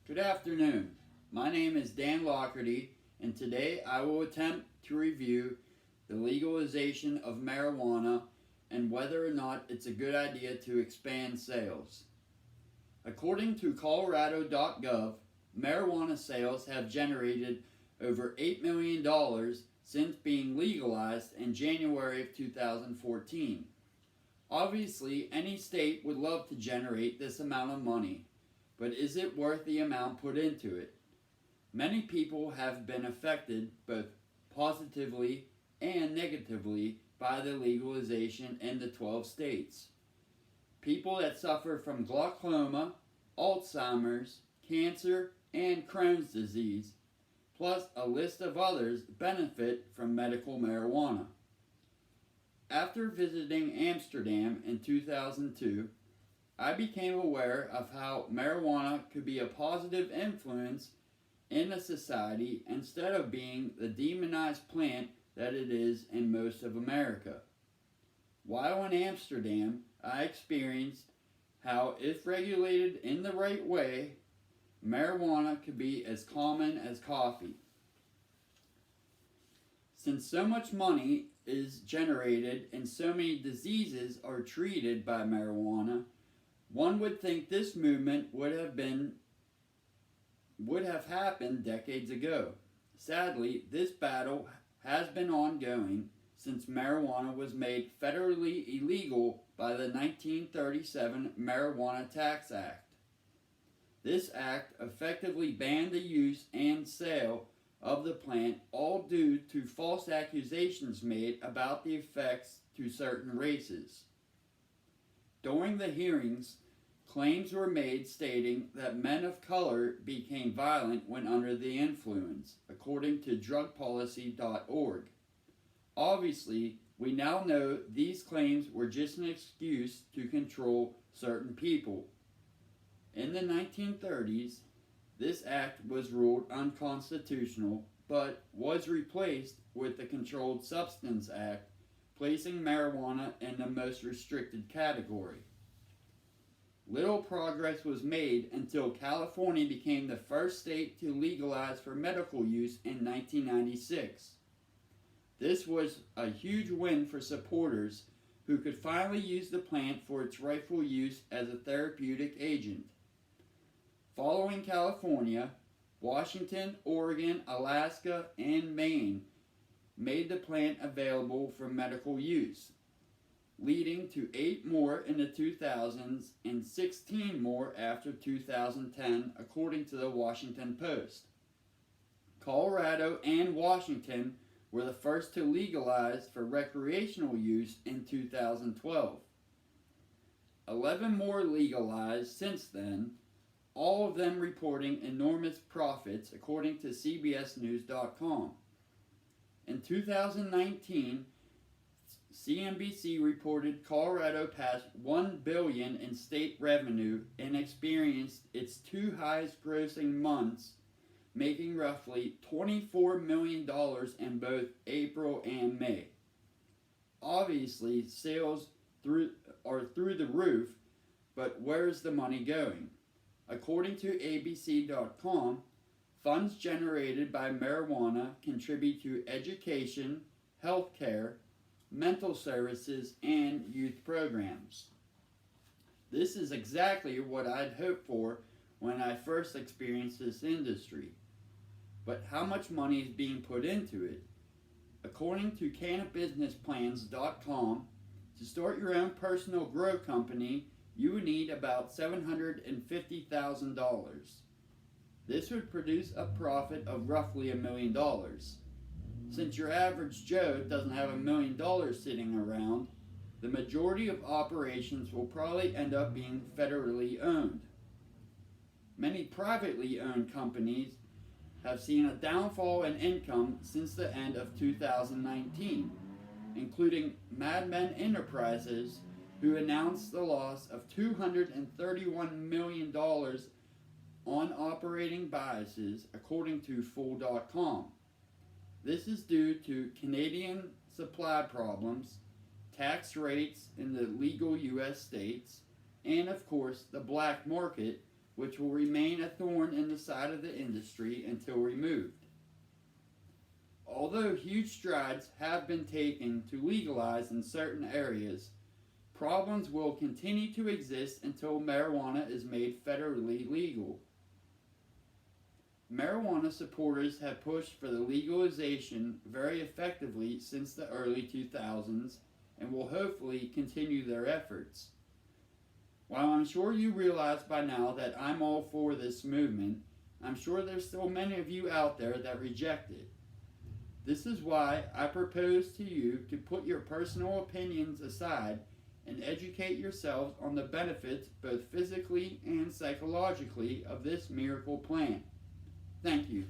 Good afternoon. My name is Dan Lockerty, and today I will attempt to review the legalization of marijuana and whether or not it's a good idea to expand sales. According to Colorado.gov, marijuana sales have generated over $8 million since being legalized in January of 2014. Obviously, any state would love to generate this amount of money, but is it worth the amount put into it? Many people have been affected both positively and negatively by the legalization in the 12 states. People that suffer from glaucoma, Alzheimer's, cancer, and Crohn's disease, plus a list of others, benefit from medical marijuana. After visiting Amsterdam in 2002, I became aware of how marijuana could be a positive influence in a society instead of being the demonized plant that it is in most of America. While in Amsterdam, I experienced how, if regulated in the right way, marijuana could be as common as coffee. Since so much money is generated and so many diseases are treated by marijuana, one would think this movement would have happened decades ago. Sadly, this battle has been ongoing since marijuana was made federally illegal by the 1937 Marijuana Tax Act. This act effectively banned the use and sale of the plant, all due to false accusations made about the effects to certain races. During the hearings, claims were made stating that men of color became violent when under the influence, according to drugpolicy.org. Obviously, we now know these claims were just an excuse to control certain people. In the 1930s, this act was ruled unconstitutional, but was replaced with the Controlled Substance Act, placing marijuana in the most restricted category. Little progress was made until California became the first state to legalize for medical use in 1996. This was a huge win for supporters who could finally use the plant for its rightful use as a therapeutic agent. Following California, Washington, Oregon, Alaska, and Maine made the plant available for medical use, leading to 8 more in the 2000s and 16 more after 2010, according to the Washington Post. Colorado and Washington were the first to legalize for recreational use in 2012. 11 more legalized since then, all of them reporting enormous profits, according to CBSNews.com. In 2019, CNBC reported Colorado passed $1 billion in state revenue and experienced its 2 highest grossing months, making roughly $24 million in both April and May. Obviously, sales are through the roof, but where's the money going? According to ABC.com, funds generated by marijuana contribute to education, healthcare, mental services, and youth programs. This is exactly what I'd hoped for when I first experienced this industry. But how much money is being put into it? According to CannabisBusinessPlans.com, to start your own personal grow company, you would need about $750,000. This would produce a profit of roughly $1 million. Since your average Joe doesn't have $1 million sitting around, the majority of operations will probably end up being federally owned. Many privately owned companies have seen a downfall in income since the end of 2019, including MadMen Enterprises, who announced the loss of $231 million on operating biases, according to Fool.com. This is due to Canadian supply problems, tax rates in the legal U.S. states, and of course the black market, which will remain a thorn in the side of the industry until removed. Although huge strides have been taken to legalize in certain areas, problems will continue to exist until marijuana is made federally legal. Marijuana supporters have pushed for the legalization very effectively since the early 2000s and will hopefully continue their efforts. While I'm sure you realize by now that I'm all for this movement, I'm sure there's still many of you out there that reject it. This is why I propose to you to put your personal opinions aside and educate yourselves on the benefits, both physically and psychologically, of this miracle plant. Thank you.